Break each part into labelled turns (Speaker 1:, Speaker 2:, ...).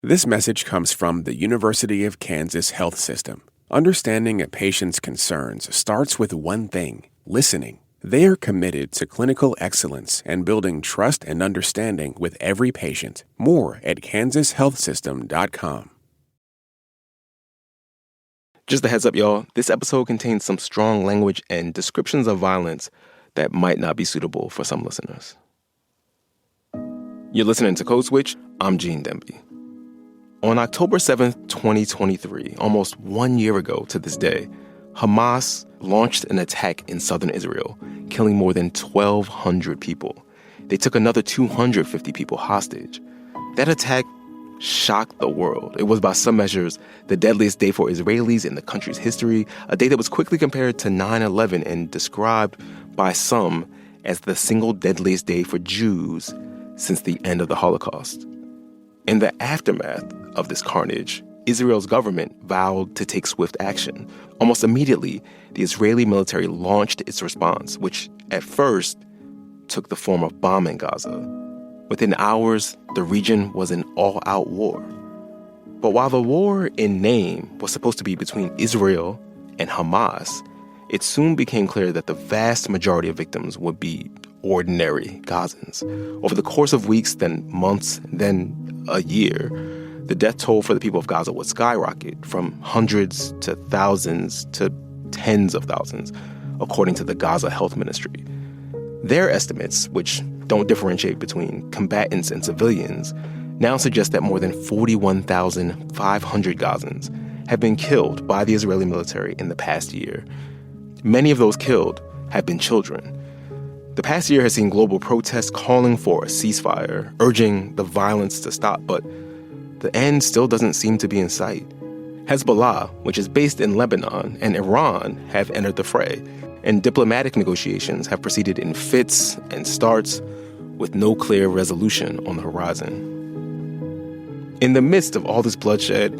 Speaker 1: This message comes from the University of Kansas Health System. Understanding a patient's concerns starts with one thing: listening. They are committed to clinical excellence and building trust and understanding with every patient. More at kansashealthsystem.com.
Speaker 2: Just a heads up, y'all. This episode contains some strong language and descriptions of violence that might not be suitable for some listeners. You're listening to Code Switch. I'm Gene Demby. On October 7th, 2023, almost 1 year ago to this day, Hamas launched an attack in southern Israel, killing more than 1,200 people. They took another 250 people hostage. That attack shocked the world. It was, by some measures, the deadliest day for Israelis in the country's history, a day that was quickly compared to 9/11 and described by some as the single deadliest day for Jews since the end of the Holocaust. In the aftermath of this carnage, Israel's government vowed to take swift action. Almost immediately, the Israeli military launched its response, which at first took the form of bombing Gaza. Within hours, the region was in all-out war. But while the war in name was supposed to be between Israel and Hamas, it soon became clear that the vast majority of victims would be ordinary Gazans. Over the course of weeks, then months, then a year, the death toll for the people of Gaza would skyrocket from hundreds to thousands to tens of thousands, according to the Gaza Health Ministry. Their estimates, which don't differentiate between combatants and civilians, now suggest that more than 41,500 Gazans have been killed by the Israeli military in the past year. Many of those killed have been children. The past year has seen global protests calling for a ceasefire, urging the violence to stop, but the end still doesn't seem to be in sight. Hezbollah, which is based in Lebanon, and Iran have entered the fray, and diplomatic negotiations have proceeded in fits and starts with no clear resolution on the horizon. In the midst of all this bloodshed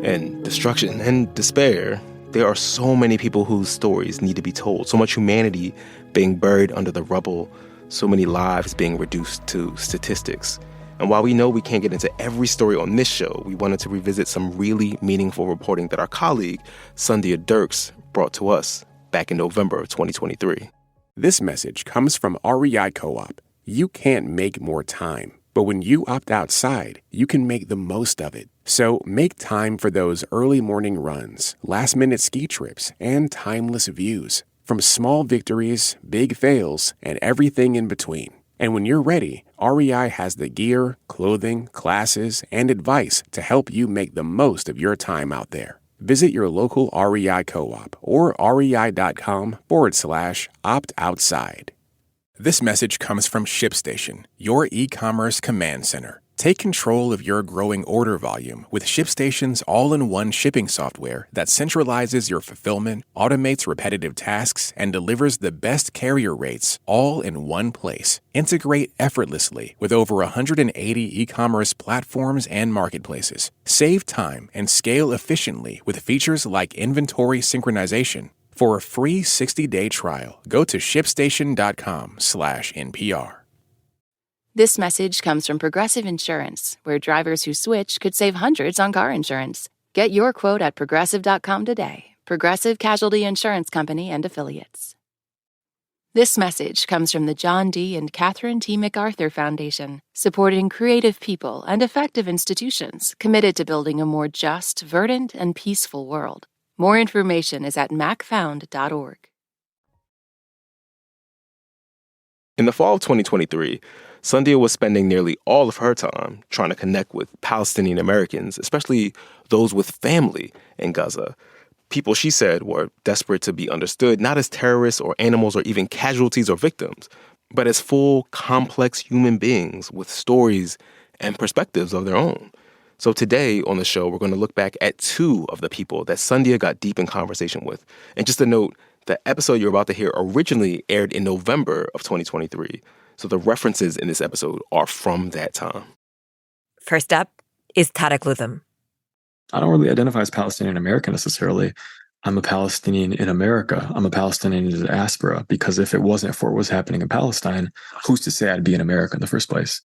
Speaker 2: and destruction and despair, there are so many people whose stories need to be told, so much humanity being buried under the rubble, so many lives being reduced to statistics. And while we know we can't get into every story on this show, we wanted to revisit some really meaningful reporting that our colleague, Sandhya Dirks, brought to us back in November of 2023.
Speaker 1: This message comes from REI Co-op. You can't make more time, but when you opt outside, you can make the most of it. So make time for those early morning runs, last-minute ski trips, and timeless views. From small victories, big fails, and everything in between. And when you're ready, REI has the gear, clothing, classes, and advice to help you make the most of your time out there. Visit your local REI Co-op or rei.com/opt-outside. This message comes from ShipStation, your e-commerce command center. Take control of your growing order volume with ShipStation's all-in-one shipping software that centralizes your fulfillment, automates repetitive tasks, and delivers the best carrier rates all in one place. Integrate effortlessly with over 180 e-commerce platforms and marketplaces. Save time and scale efficiently with features like inventory synchronization. For a free 60-day trial, go to shipstation.com/NPR.
Speaker 3: This message comes from Progressive Insurance, where drivers who switch could save hundreds on car insurance. Get your quote at progressive.com today. Progressive Casualty Insurance Company and Affiliates. This message comes from the John D. and Catherine T. MacArthur Foundation, supporting creative people and effective institutions committed to building a more just, verdant, and peaceful world. More information is at macfound.org.
Speaker 2: In the fall of 2023, Sandhya was spending nearly all of her time trying to connect with Palestinian Americans, especially those with family in Gaza. People, she said, were desperate to be understood, not as terrorists or animals or even casualties or victims, but as full, complex human beings with stories and perspectives of their own. So today on the show, we're going to look back at two of the people that Sandhya got deep in conversation with. And just a note, the episode you're about to hear originally aired in November of 2023. So the references in this episode are from that time.
Speaker 4: First up is Tariq Luthun.
Speaker 5: I don't really identify as Palestinian American necessarily. I'm a Palestinian in America. I'm a Palestinian in the diaspora, because if it wasn't for what was happening in Palestine, who's to say I'd be in America in the first place?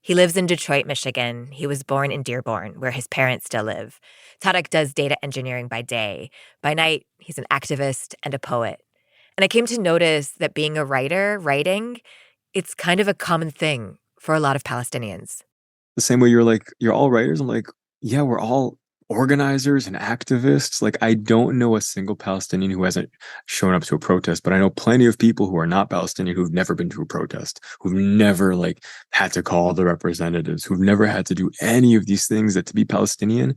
Speaker 4: He lives in Detroit, Michigan. He was born in Dearborn, where his parents still live. Tariq does data engineering by day. By night, he's an activist and a poet. And I came to notice that being a writer, writing, it's kind of a common thing for a lot of Palestinians.
Speaker 5: The same way you're like, you're all writers. I'm like, yeah, we're all organizers and activists. Like, I don't know a single Palestinian who hasn't shown up to a protest, but I know plenty of people who are not Palestinian who've never been to a protest, who've never like had to call the representatives, who've never had to do any of these things. That to be Palestinian,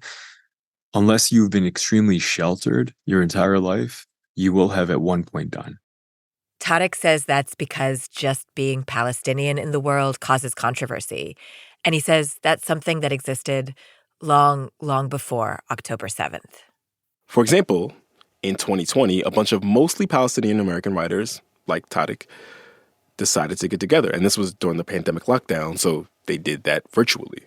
Speaker 5: unless you've been extremely sheltered your entire life, you will have at one point done.
Speaker 4: Tariq says that's because just being Palestinian in the world causes controversy. And he says that's something that existed long, long before October 7th.
Speaker 2: For example, in 2020, a bunch of mostly Palestinian American writers, like Tariq, decided to get together. And this was during the pandemic lockdown, so they did that virtually.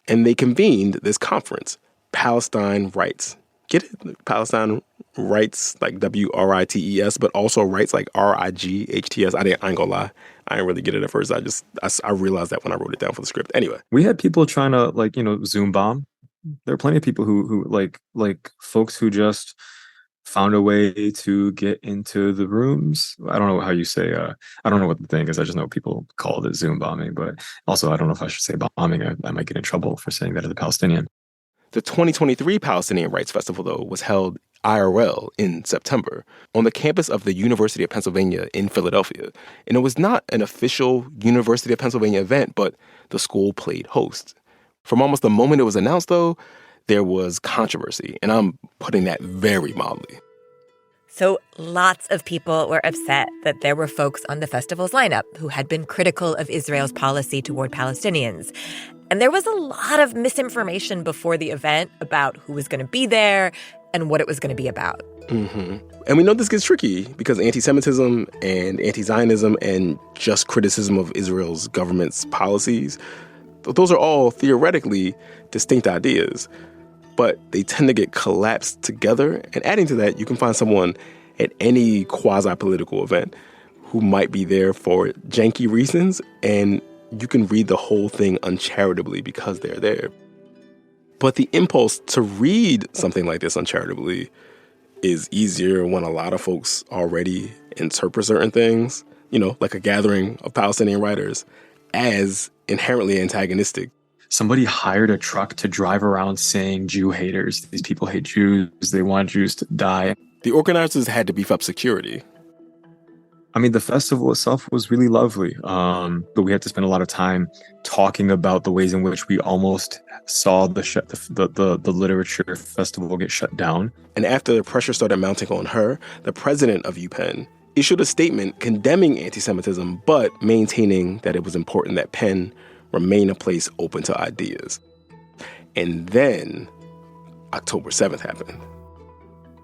Speaker 2: And they convened this conference, Palestine Writes. Get it? Palestine Writes, like WRITES, but also writes like RIGHTS. I ain't gonna lie. I didn't really get it at first. I realized that when I wrote it down for the script. Anyway.
Speaker 5: We had people trying to like, Zoom bomb. There are plenty of people who like folks who just found a way to get into the rooms. I don't know how you say, I don't know what the thing is. I just know people call it Zoom bombing, but also I don't know if I should say bombing. I might get in trouble for saying that as a Palestinian.
Speaker 2: The 2023 Palestinian Rights Festival, though, was held IRL in September on the campus of the University of Pennsylvania in Philadelphia. And it was not an official University of Pennsylvania event, but the school played host. From almost the moment it was announced, though, there was controversy, and I'm putting that very mildly.
Speaker 4: So lots of people were upset that there were folks on the festival's lineup who had been critical of Israel's policy toward Palestinians. And there was a lot of misinformation before the event about who was going to be there and what it was going to be about.
Speaker 2: Mm-hmm. And we know this gets tricky because anti-Semitism and anti-Zionism and just criticism of Israel's government's policies, those are all theoretically distinct ideas, but they tend to get collapsed together. And adding to that, you can find someone at any quasi-political event who might be there for janky reasons, and you can read the whole thing uncharitably because they're there. But the impulse to read something like this uncharitably is easier when a lot of folks already interpret certain things, like a gathering of Palestinian writers, as inherently antagonistic.
Speaker 5: Somebody hired a truck to drive around saying Jew haters. These people hate Jews. They want Jews to die.
Speaker 2: The organizers had to beef up security.
Speaker 5: I mean, the festival itself was really lovely, but we had to spend a lot of time talking about the ways in which we almost saw the literature festival get shut down.
Speaker 2: And after the pressure started mounting on her, the president of UPenn issued a statement condemning anti-Semitism, but maintaining that it was important that Penn remain a place open to ideas. And then October 7th happened.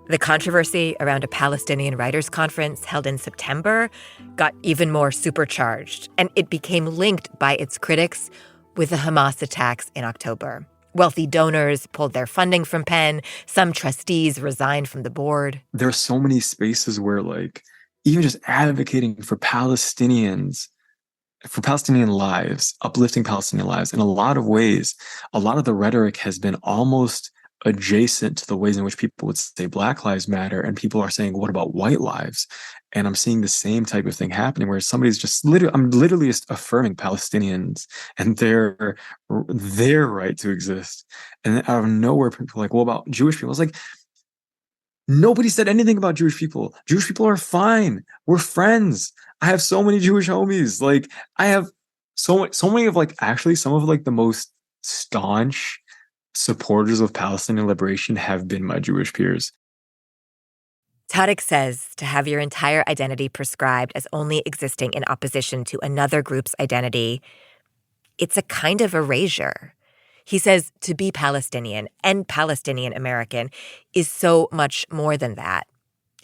Speaker 4: The controversy around a Palestinian writers' conference held in September got even more supercharged, and it became linked by its critics with the Hamas attacks in October. Wealthy donors pulled their funding from Penn. Some trustees resigned from the board.
Speaker 5: There are so many spaces where, like, even just advocating for Palestinians, for Palestinian lives, uplifting Palestinian lives, in a lot of ways, a lot of the rhetoric has been almost adjacent to the ways in which people would say Black Lives Matter, and people are saying, what about white lives? And I'm seeing the same type of thing happening where somebody's just I'm literally just affirming Palestinians and their right to exist. And then out of nowhere, people are like, well, about Jewish people? I was like, nobody said anything about Jewish people. Jewish people are fine. We're friends. I have so many Jewish homies. Like, I have so many of, like, actually some of, like, the most staunch supporters of Palestinian liberation have been my Jewish peers.
Speaker 4: Tariq says to have your entire identity prescribed as only existing in opposition to another group's identity, it's a kind of erasure. He says to be Palestinian and Palestinian American is so much more than that.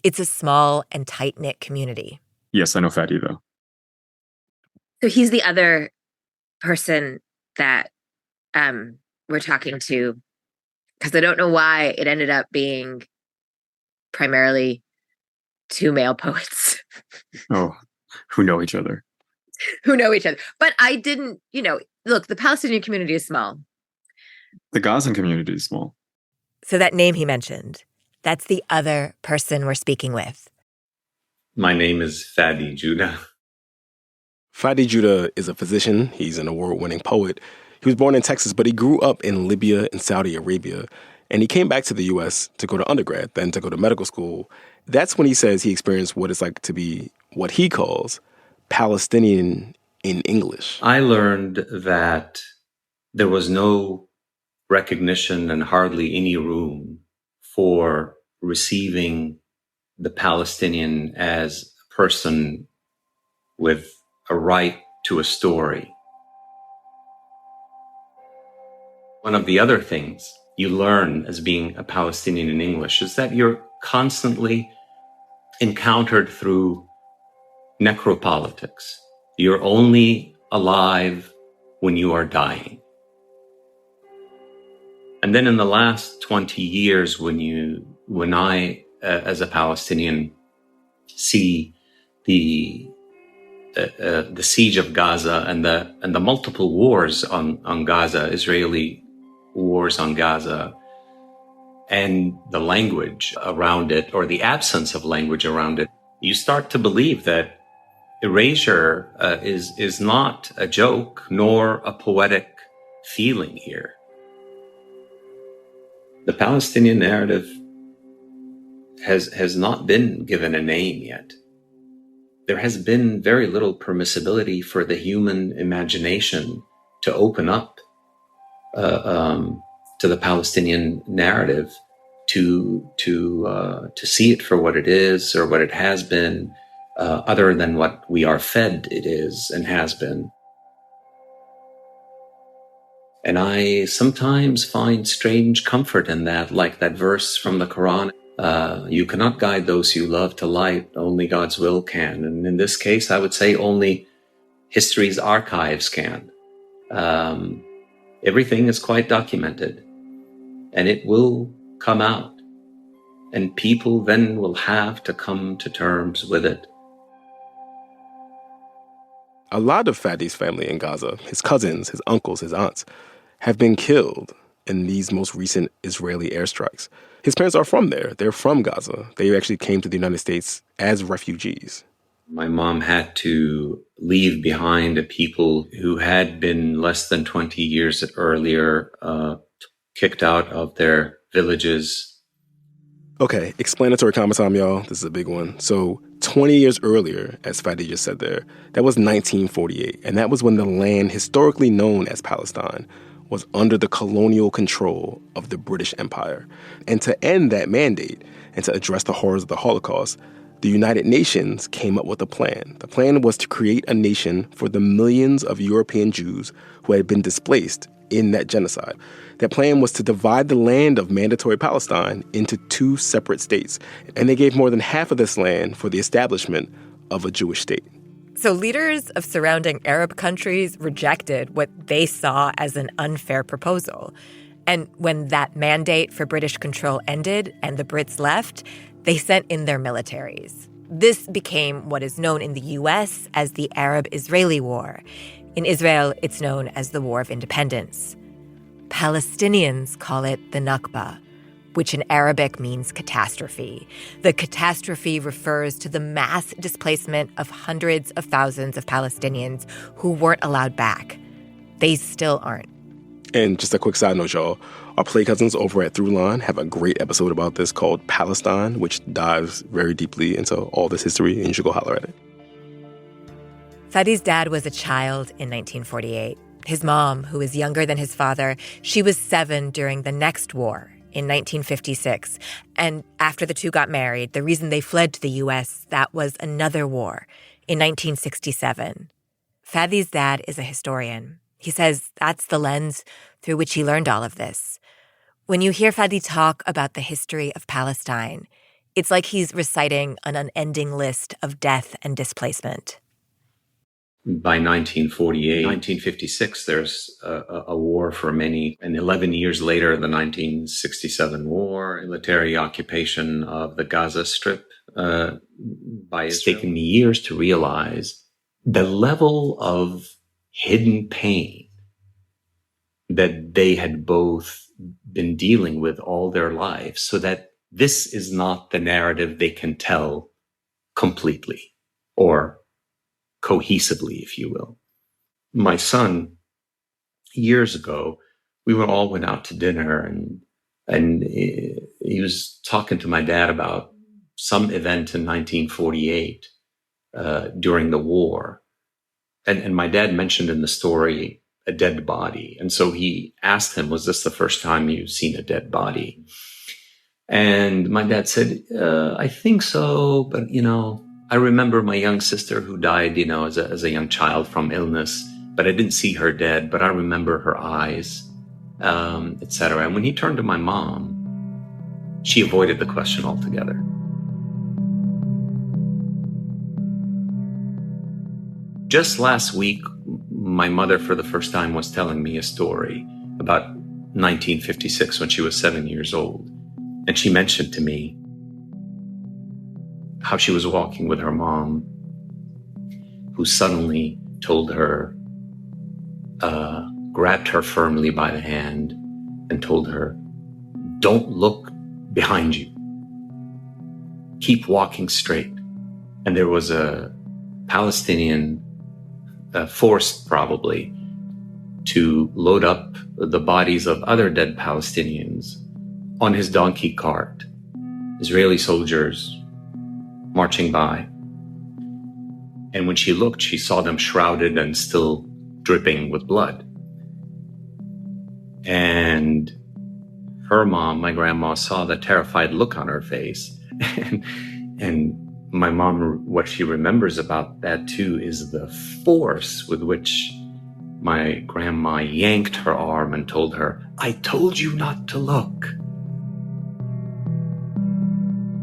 Speaker 4: It's a small and tight-knit community.
Speaker 5: Yes, I know Fady, though.
Speaker 6: So he's the other person that we're talking to, because I don't know why it ended up being primarily two male poets.
Speaker 5: Oh, who know each other.
Speaker 6: who know each other. But I didn't, look, the Palestinian community is small.
Speaker 5: The Gazan community is small.
Speaker 4: So that name he mentioned, that's the other person we're speaking with.
Speaker 7: My name is Fady Joudah.
Speaker 2: Fady Joudah is a physician. He's an award-winning poet. He was born in Texas, but he grew up in Libya and Saudi Arabia. And he came back to the U.S. to go to undergrad, then to go to medical school. That's when he says he experienced what it's like to be what he calls Palestinian in English.
Speaker 7: I learned that there was no recognition and hardly any room for receiving the Palestinian as a person with a right to a story. One of the other things you learn as being a Palestinian in English is that you're constantly encountered through necropolitics. You're only alive when you are dying. And then in the last 20 years, when I, as a Palestinian, see the siege of Gaza and the multiple wars on Gaza, Israeli wars on Gaza, and the language around it, or the absence of language around it, you start to believe that erasure is not a joke nor a poetic feeling here. The Palestinian narrative has not been given a name yet. There has been very little permissibility for the human imagination to open up to the Palestinian narrative, to see it for what it is or what it has been, other than what we are fed it is and has been. And I sometimes find strange comfort in that, like that verse from the Quran, you cannot guide those you love to light, only God's will can. And in this case, I would say only history's archives can. Everything is quite documented, and it will come out, and people then will have to come to terms with it.
Speaker 2: A lot of Fady's family in Gaza, his cousins, his uncles, his aunts, have been killed in these most recent Israeli airstrikes. His parents are from there. They're from Gaza. They actually came to the United States as refugees.
Speaker 7: My mom had to leave behind people who had been less than 20 years earlier kicked out of their villages.
Speaker 2: Okay, explanatory comment time, y'all. This is a big one. So 20 years earlier, as Fady just said there, that was 1948. And that was when the land historically known as Palestine was under the colonial control of the British Empire. And to end that mandate and to address the horrors of the Holocaust, the United Nations came up with a plan. The plan was to create a nation for the millions of European Jews who had been displaced in that genocide. That plan was to divide the land of Mandatory Palestine into two separate states. And they gave more than half of this land for the establishment of a Jewish state.
Speaker 4: So leaders of surrounding Arab countries rejected what they saw as an unfair proposal. And when that mandate for British control ended and the Brits left, they sent in their militaries. This became what is known in the U.S. as the Arab-Israeli War. In Israel, it's known as the War of Independence. Palestinians call it the Nakba, which in Arabic means catastrophe. The catastrophe refers to the mass displacement of hundreds of thousands of Palestinians who weren't allowed back. They still aren't.
Speaker 2: And just a quick side note, y'all. Our Play Cousins over at Luthun have a great episode about this called Palestine, which dives very deeply into all this history, and you should go holler at it.
Speaker 4: Fady's dad was a child in 1948. His mom, who was younger than his father, she was 7 during the next war in 1956. And after the two got married, the reason they fled to the U.S., that was another war in 1967. Fady's dad is a historian. He says that's the lens through which he learned all of this. When you hear Fady talk about the history of Palestine, it's like he's reciting an unending list of death and displacement.
Speaker 7: By 1948, 1956, there's a war for many. And 11 years later, the 1967 war, military occupation of the Gaza Strip by Israel. It's taken me years to realize the level of hidden pain that they had both been dealing with all their lives, so that this is not the narrative they can tell completely or cohesively, if you will. My son, years ago, we all went out to dinner, and he was talking to my dad about some event in 1948 during the war. And my dad mentioned in the story a dead body. And so he asked him, was this the first time you've seen a dead body? And my dad said, I think so. But, I remember my young sister who died, as a young child from illness, but I didn't see her dead, but I remember her eyes, etc. And when he turned to my mom, she avoided the question altogether. Just last week, my mother, for the first time, was telling me a story about 1956 when she was 7 years old. And she mentioned to me how she was walking with her mom, who suddenly told her, grabbed her firmly by the hand and told her, don't look behind you. Keep walking straight. And there was a Palestinian forced probably to load up the bodies of other dead Palestinians on his donkey cart. Israeli soldiers marching by. And when she looked, she saw them shrouded and still dripping with blood. And her mom, my grandma, saw the terrified look on her face. And my mom, what she remembers about that too is the force with which my grandma yanked her arm and told her, I told you not to look.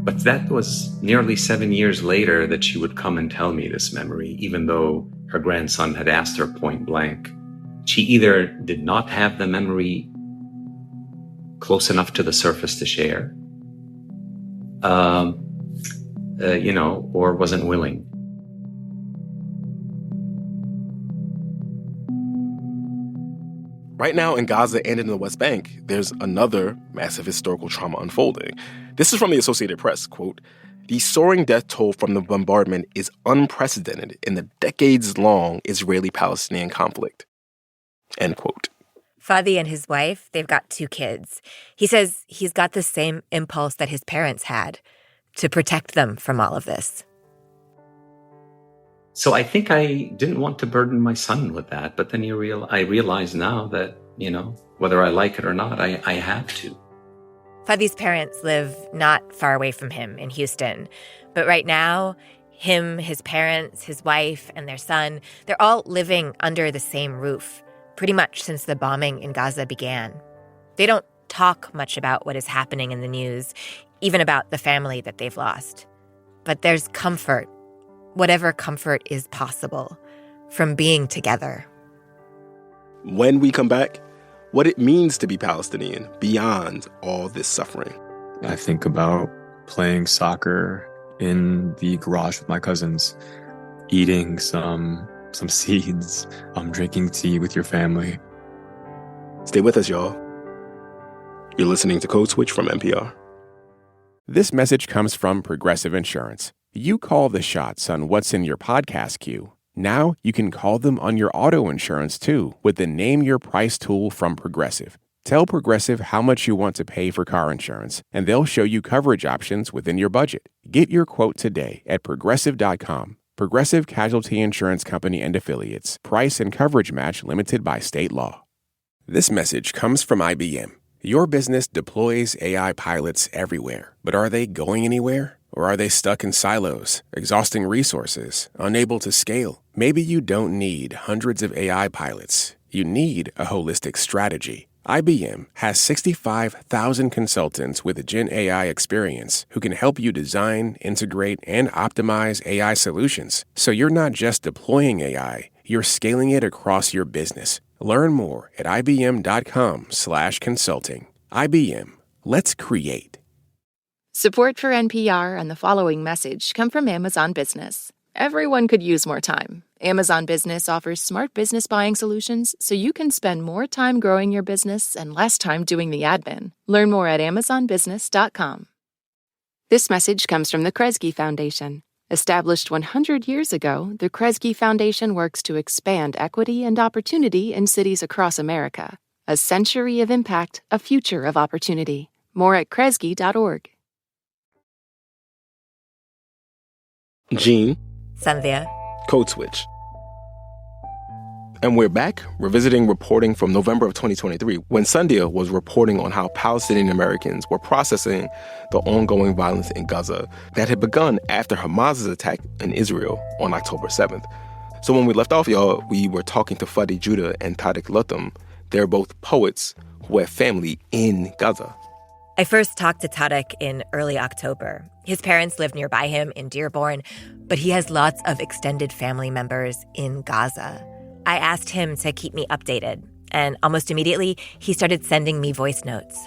Speaker 7: But that was nearly 7 years later that she would come and tell me this memory, even though her grandson had asked her point blank. She either did not have the memory close enough to the surface to share, or wasn't willing.
Speaker 2: Right now in Gaza and in the West Bank, there's another massive historical trauma unfolding. This is from the Associated Press, quote, the soaring death toll from the bombardment is unprecedented in the decades-long Israeli-Palestinian conflict, end quote.
Speaker 4: Fady and his wife, they've got 2 kids. He says he's got the same impulse that his parents had, to protect them from all of this.
Speaker 7: So I think I didn't want to burden my son with that, but then I realize now that, whether I like it or not, I have to.
Speaker 4: Fady's parents live not far away from him in Houston. But right now, him, his parents, his wife, and their son, they're all living under the same roof, pretty much since the bombing in Gaza began. They don't talk much about what is happening in the news, even about the family that they've lost. But there's comfort, whatever comfort is possible, from being together.
Speaker 2: When we come back, what it means to be Palestinian beyond all this suffering.
Speaker 5: I think about playing soccer in the garage with my cousins, eating some seeds, drinking tea with your family.
Speaker 2: Stay with us, y'all. You're listening to Code Switch from NPR.
Speaker 1: This message comes from Progressive Insurance. You call the shots on what's in your podcast queue. Now you can call them on your auto insurance too with the Name Your Price tool from Progressive. Tell Progressive how much you want to pay for car insurance, and they'll show you coverage options within your budget. Get your quote today at Progressive.com. Progressive Casualty Insurance Company and Affiliates. Price and coverage match limited by state law. This message comes from IBM. Your business deploys AI pilots everywhere, but are they going anywhere? Or are they stuck in silos, exhausting resources, unable to scale? Maybe you don't need hundreds of AI pilots. You need a holistic strategy. IBM has 65,000 consultants with Gen AI experience who can help you design, integrate, and optimize AI solutions. So you're not just deploying AI, you're scaling it across your business. Learn more at ibm.com/consulting. IBM. Let's create.
Speaker 3: Support for NPR and the following message come from Amazon Business. Everyone could use more time. Amazon Business offers smart business buying solutions so you can spend more time growing your business and less time doing the admin. Learn more at amazonbusiness.com. This message comes from the Kresge Foundation. Established 100 years ago, the Kresge Foundation works to expand equity and opportunity in cities across America. A century of impact, a future of opportunity. More at kresge.org.
Speaker 2: Gene.
Speaker 4: Sandhya.
Speaker 2: Code Switch. And we're back, revisiting reporting from November of 2023, when Sandhya was reporting on how Palestinian Americans were processing the ongoing violence in Gaza that had begun after Hamas's attack in Israel on October 7th. So when we left off, y'all, we were talking to Fady, Joudah, and Tariq Luthun. They're both poets who have family in Gaza.
Speaker 4: I first talked to Tariq in early October. His parents live nearby him in Dearborn, but he has lots of extended family members in Gaza. I asked him to keep me updated, and almost immediately, he started sending me voice notes.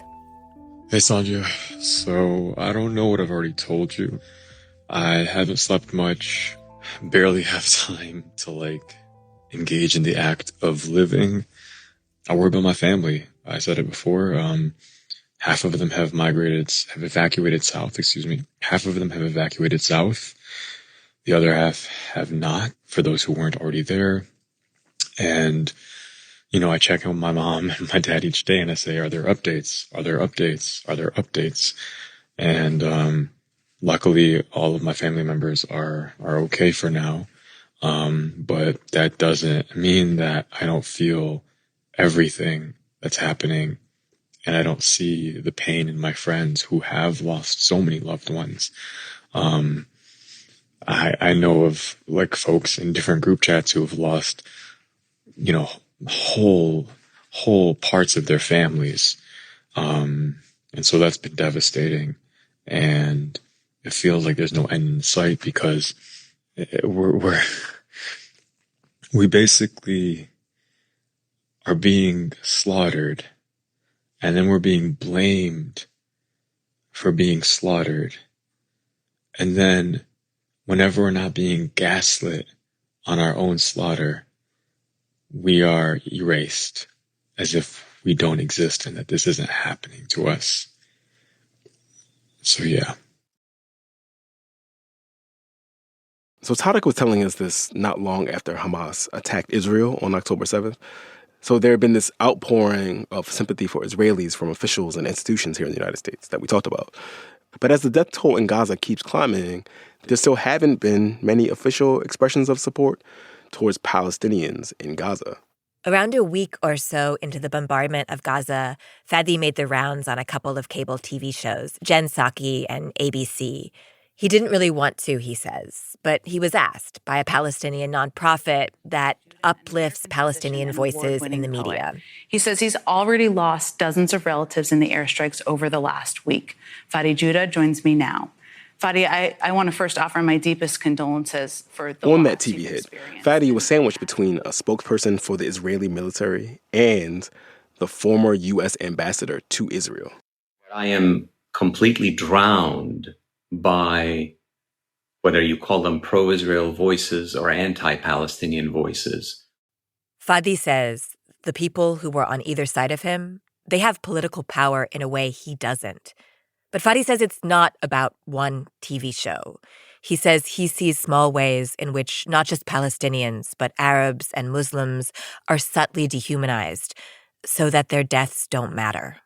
Speaker 8: Hey, Sandhya. So, I don't know what I've already told you. I haven't slept much, barely have time to, engage in the act of living. I worry about my family. I said it before. Half of them have evacuated south, Half of them have evacuated south. The other half have not, for those who weren't already there. And, I check in with my mom and my dad each day and I say, are there updates? Are there updates? Are there updates? And, luckily all of my family members are okay for now. But that doesn't mean that I don't feel everything that's happening. And I don't see the pain in my friends who have lost so many loved ones. I know of folks in different group chats who have lost, whole parts of their families. And so that's been devastating. And it feels like there's no end in sight because we basically are being slaughtered, and then we're being blamed for being slaughtered. And then whenever we're not being gaslit on our own slaughter, we are erased as if we don't exist and that this isn't happening to us. So, yeah.
Speaker 2: So Tariq was telling us this not long after Hamas attacked Israel on October 7th. So there had been this outpouring of sympathy for Israelis from officials and institutions here in the United States that we talked about. But as the death toll in Gaza keeps climbing, there still haven't been many official expressions of support towards Palestinians in Gaza.
Speaker 4: Around a week or so into the bombardment of Gaza, Fady made the rounds on a couple of cable TV shows, Jen Psaki and ABC. He didn't really want to, he says, but he was asked by a Palestinian nonprofit that uplifts Palestinian voices in the media.
Speaker 9: He says he's already lost dozens of relatives in the airstrikes over the last week. Fady Joudah joins me now. Fady, I want to first offer my deepest condolences for the
Speaker 2: On that TV hit, Fady was sandwiched between a spokesperson for the Israeli military and the former U.S. ambassador to Israel.
Speaker 7: I am completely drowned by whether you call them pro-Israel voices or anti-Palestinian voices.
Speaker 4: Fady says the people who were on either side of him, they have political power in a way he doesn't. But Fady says it's not about one TV show. He says he sees small ways in which not just Palestinians, but Arabs and Muslims are subtly dehumanized so that their deaths don't matter.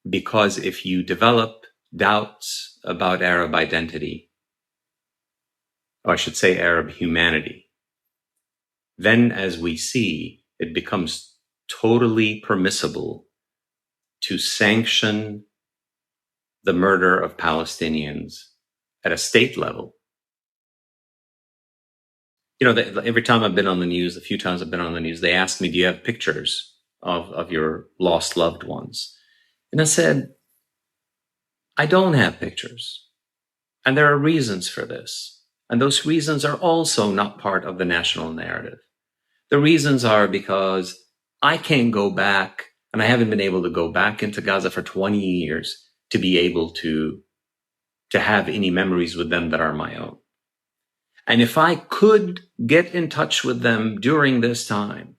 Speaker 7: Because if you develop doubts about Arab identity, or I should say Arab humanity, then as we see, it becomes totally permissible to sanction the murder of Palestinians at a state level. Every time I've been on the news, a few times I've been on the news, they ask me, do you have pictures of your lost loved ones? And I said, I don't have pictures. And there are reasons for this. And those reasons are also not part of the national narrative. The reasons are because I can't go back, and I haven't been able to go back into Gaza for 20 years to be able to have any memories with them that are my own. And if I could get in touch with them during this time,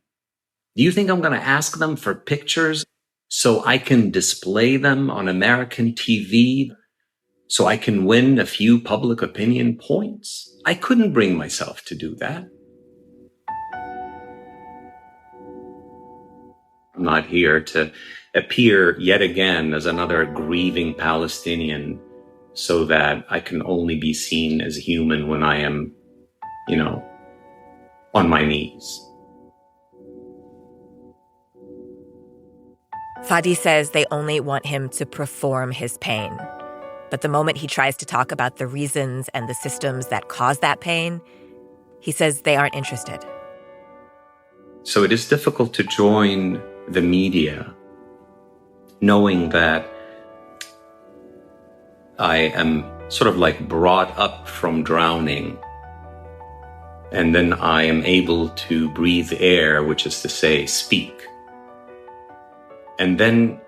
Speaker 7: do you think I'm going to ask them for pictures so I can display them on American TV so I can win a few public opinion points? I couldn't bring myself to do that. I'm not here to appear yet again as another grieving Palestinian so that I can only be seen as human when I am, on my knees.
Speaker 4: Fady says they only want him to perform his pain. But the moment he tries to talk about the reasons and the systems that cause that pain, he says they aren't interested.
Speaker 7: So it is difficult to join the media knowing that I am sort of like brought up from drowning, and then I am able to breathe air, which is to say, speak. And then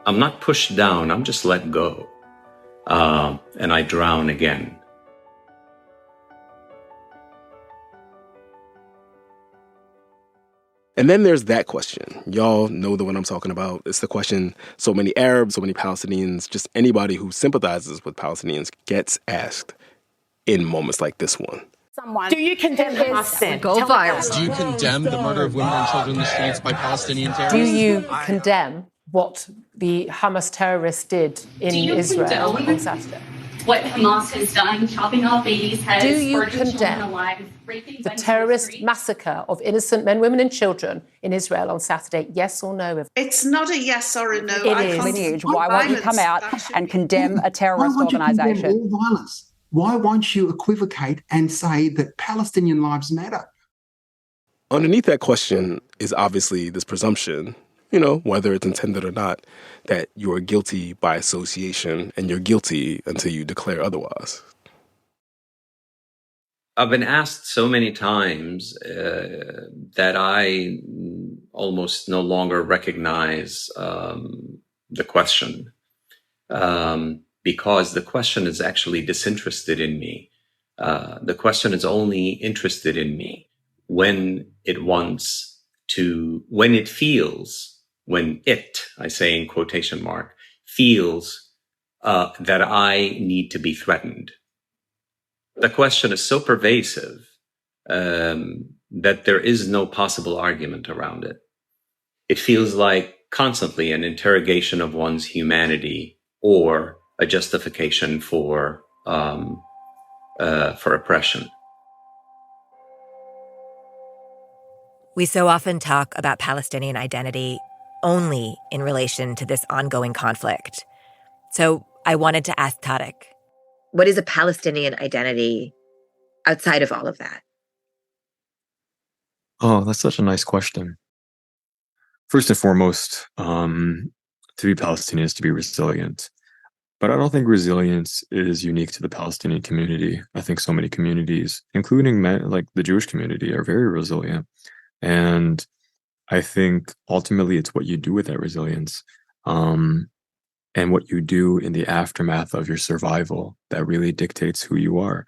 Speaker 7: I'm not pushed down, I'm just let go. And I drown again.
Speaker 2: And then there's that question. Y'all know the one I'm talking about. It's the question so many Arabs, so many Palestinians, just anybody who sympathizes with Palestinians gets asked in moments like this one.
Speaker 10: Do you condemn Hamas then?
Speaker 11: Go viral.
Speaker 12: Do you condemn the murder of women and children in the streets by Palestinian terrorists?
Speaker 10: Do you condemn what the Hamas terrorists did in Israel on Saturday?
Speaker 13: What Hamas has done, chopping off babies' heads,
Speaker 10: Do you
Speaker 13: burning children
Speaker 10: condemn
Speaker 13: alive, raping
Speaker 10: the
Speaker 13: women
Speaker 10: terrorist massacre of innocent men, women and children in Israel on Saturday? Yes or no?
Speaker 14: It's not a yes or a no.
Speaker 10: It is.
Speaker 11: Why won't you come out and condemn a terrorist organisation?
Speaker 15: Why won't you condemn all violence? Why won't you equivocate and say that Palestinian lives matter?
Speaker 2: Underneath that question is obviously this presumption, whether it's intended or not, that you're guilty by association and you're guilty until you declare otherwise.
Speaker 7: I've been asked so many times that I almost no longer recognize the question because the question is actually disinterested in me. The question is only interested in me when it I say in quotation mark, feels that I need to be threatened. The question is so pervasive that there is no possible argument around it. It feels like constantly an interrogation of one's humanity or a justification for oppression.
Speaker 4: We so often talk about Palestinian identity only in relation to this ongoing conflict. So I wanted to ask Tariq.
Speaker 6: What is a Palestinian identity outside of all of that?
Speaker 5: Oh, that's such a nice question. First and foremost, to be Palestinian is to be resilient. But I don't think resilience is unique to the Palestinian community. I think so many communities, including like the Jewish community, are very resilient. And I think ultimately it's what you do with that resilience and what you do in the aftermath of your survival that really dictates who you are.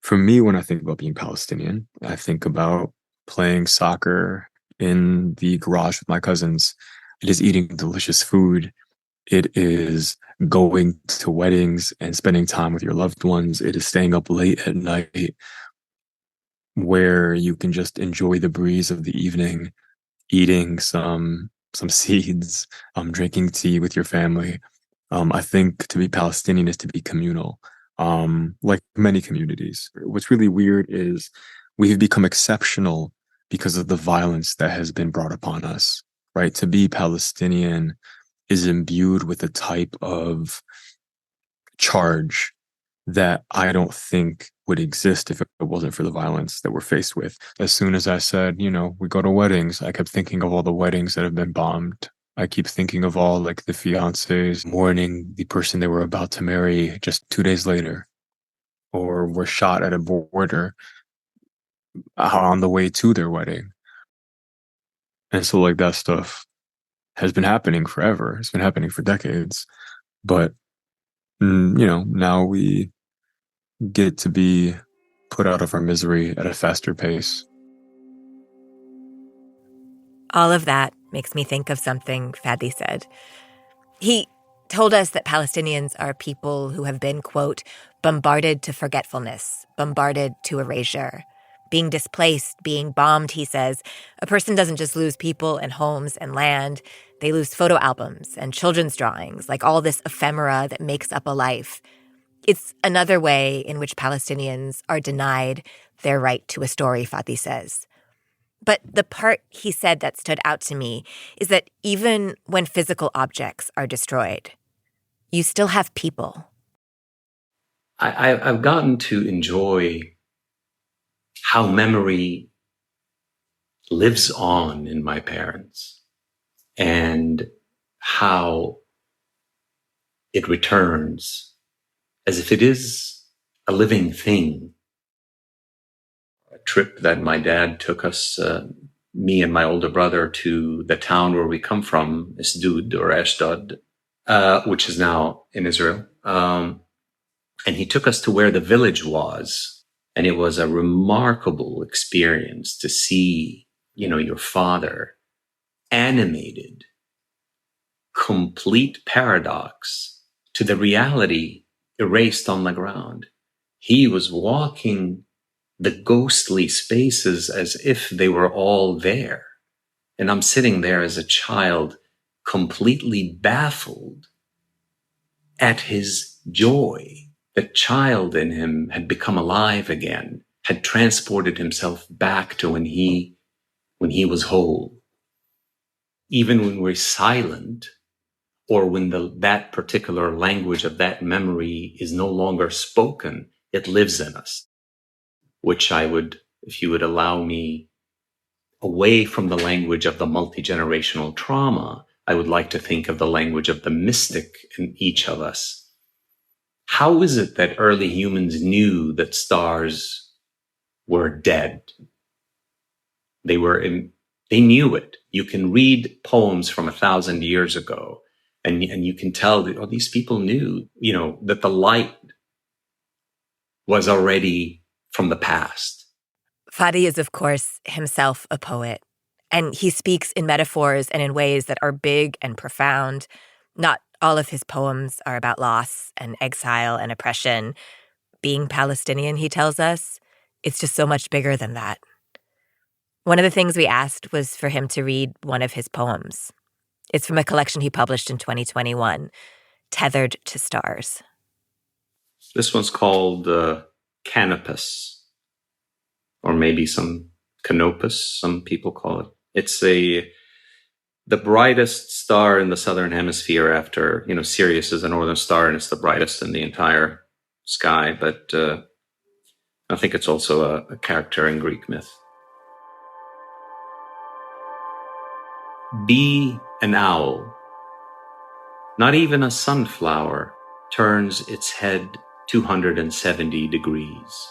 Speaker 5: For me, when I think about being Palestinian, I think about playing soccer in the garage with my cousins. It is eating delicious food. It is going to weddings and spending time with your loved ones. It is staying up late at night where you can just enjoy the breeze of the evening, eating some seeds, drinking tea with your family. I think to be Palestinian is to be communal, like many communities. What's really weird is we've become exceptional because of the violence that has been brought upon us, right? To be Palestinian is imbued with a type of charge that I don't think would exist if it wasn't for the violence that we're faced with. As soon as I said, we go to weddings, I kept thinking of all the weddings that have been bombed. I keep thinking of all like the fiancés mourning the person they were about to marry just 2 days later, or were shot at a border on the way to their wedding. And so like that stuff has been happening forever. It's been happening for decades. But, now we get to be
Speaker 8: put out of our misery at a faster pace.
Speaker 4: All of that makes me think of something Fady said. He told us that Palestinians are people who have been, quote, bombarded to forgetfulness, bombarded to erasure. Being displaced, being bombed, he says, a person doesn't just lose people and homes and land. They lose photo albums and children's drawings, like all this ephemera that makes up a life. It's another way in which Palestinians are denied their right to a story, Fady says. But the part he said that stood out to me is that even when physical objects are destroyed, you still have people.
Speaker 7: I've gotten to enjoy how memory lives on in my parents and how it returns as if it is a living thing. A trip that my dad took us, me and my older brother, to the town where we come from, Ashdod or Ashdod, which is now in Israel. And he took us to where the village was. And it was a remarkable experience to see, your father animated, complete paradox to the reality erased on the ground. He was walking the ghostly spaces as if they were all there. And I'm sitting there as a child, completely baffled at his joy. The child in him had become alive again, had transported himself back to when he was whole. Even when we're silent, or when that particular language of that memory is no longer spoken, it lives in us. Which I would, if you would allow me, away from the language of the multi-generational trauma, I would like to think of the language of the mystic in each of us. How is it that early humans knew that stars were dead? They knew it. You can read poems from 1,000 years ago, and you can tell that these people knew, that the light was already from the past.
Speaker 4: Fady is, of course, himself a poet, and he speaks in metaphors and in ways that are big and profound. Not all of his poems are about loss and exile and oppression. Being Palestinian, he tells us, it's just so much bigger than that. One of the things we asked was for him to read one of his poems. It's from a collection he published in 2021, Tethered to Stars.
Speaker 7: This one's called Canopus, or maybe some Canopus, some people call it. It's the brightest star in the southern hemisphere after, Sirius is a northern star and it's the brightest in the entire sky. But I think it's also a character in Greek myth. Be an owl. Not even a sunflower turns its head 270 degrees.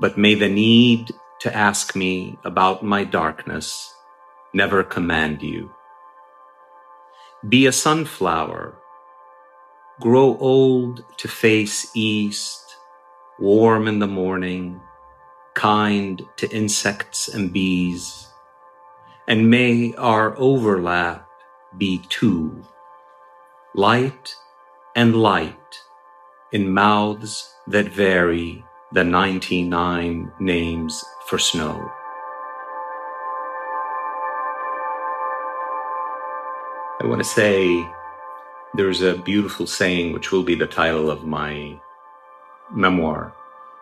Speaker 7: But may the need to ask me about my darkness never command you. Be a sunflower. Grow old to face east, warm in the morning, kind to insects and bees. And may our overlap be two, light and light, in mouths that vary the 99 names for snow. I want to say there's a beautiful saying which will be the title of my memoir.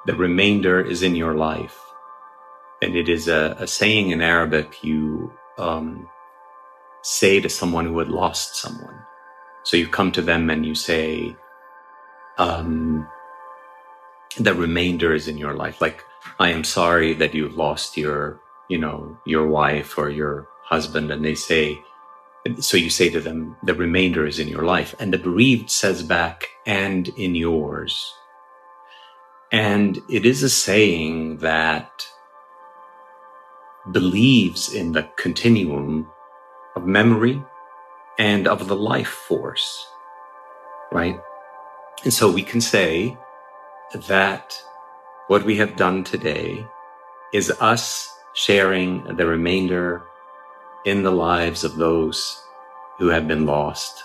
Speaker 7: The remainder is in your life. And it is a saying in Arabic you say to someone who had lost someone. So you come to them and you say, the remainder is in your life. Like, I am sorry that you've lost your wife or your husband. And they say, so you say to them, the remainder is in your life. And the bereaved says back, and in yours. And it is a saying that believes in the continuum of memory and of the life force, right? And so we can say that What we have done today is us sharing the remainder in the lives of those who have been lost.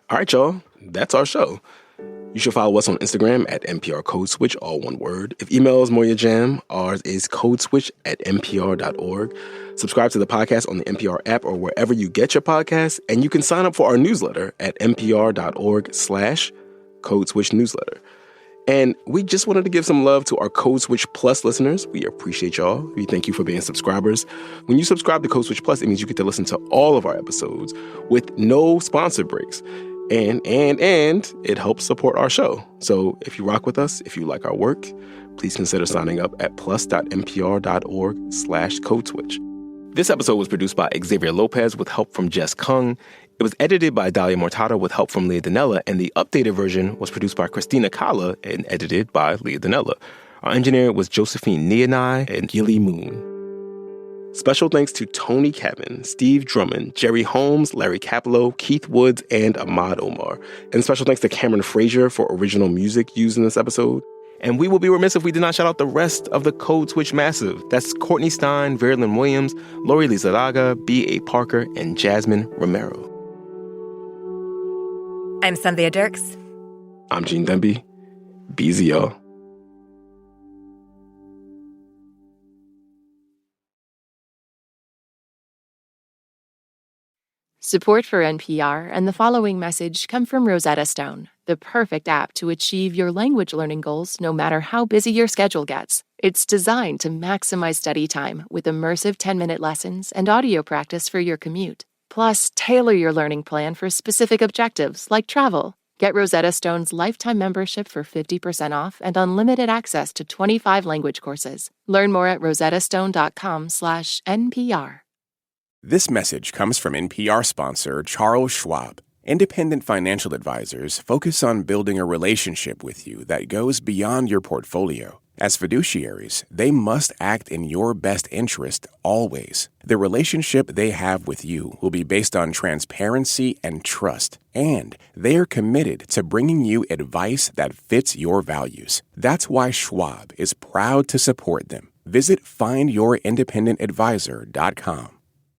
Speaker 2: All right, y'all. That's our show. You should follow us on Instagram at NPR Code Switch, all one word. If email is more your jam, ours is codeswitch@npr.org. Subscribe to the podcast on the NPR app or wherever you get your podcasts, and you can sign up for our newsletter at npr.org/Code Switch newsletter. And we just wanted to give some love to our Code Switch Plus listeners. We appreciate y'all. We thank you for being subscribers. When you subscribe to Code Switch Plus, it means you get to listen to all of our episodes with no sponsor breaks. And it helps support our show. So if you rock with us, if you like our work, please consider signing up at plus.npr.org/codeswitch. This episode was produced by Xavier Lopez with help from Jess Kung. It was edited by Dalia Mortada with help from Leah Donnella, and the updated version was produced by Christina Kala and edited by Leah Donnella. Our engineer was Josephine Nianai and Gilly Moon. Special thanks to Tony Kevin, Steve Drummond, Jerry Holmes, Larry Capello, Keith Woods, and Ahmad Omar. And special thanks to Cameron Frazier for original music used in this episode. And we will be remiss if we did not shout out the rest of the Code Switch Massive. That's Courtney Stein, Verilyn Williams, Lori Lizarraga, B.A. Parker, and Jasmine Romero.
Speaker 4: I'm Cynthia Dirks.
Speaker 2: I'm Gene Demby. Be easy, y'all.
Speaker 3: Support for NPR and the following message come from Rosetta Stone, the perfect app to achieve your language learning goals no matter how busy your schedule gets. It's designed to maximize study time with immersive 10-minute lessons and audio practice for your commute. Plus, tailor your learning plan for specific objectives like travel. Get Rosetta Stone's lifetime membership for 50% off and unlimited access to 25 language courses. Learn more at rosettastone.com/NPR.
Speaker 1: This message comes from NPR sponsor Charles Schwab. Independent financial advisors focus on building a relationship with you that goes beyond your portfolio. As fiduciaries, they must act in your best interest always. The relationship they have with you will be based on transparency and trust, and they are committed to bringing you advice that fits your values. That's why Schwab is proud to support them. Visit findyourindependengadvisor.com.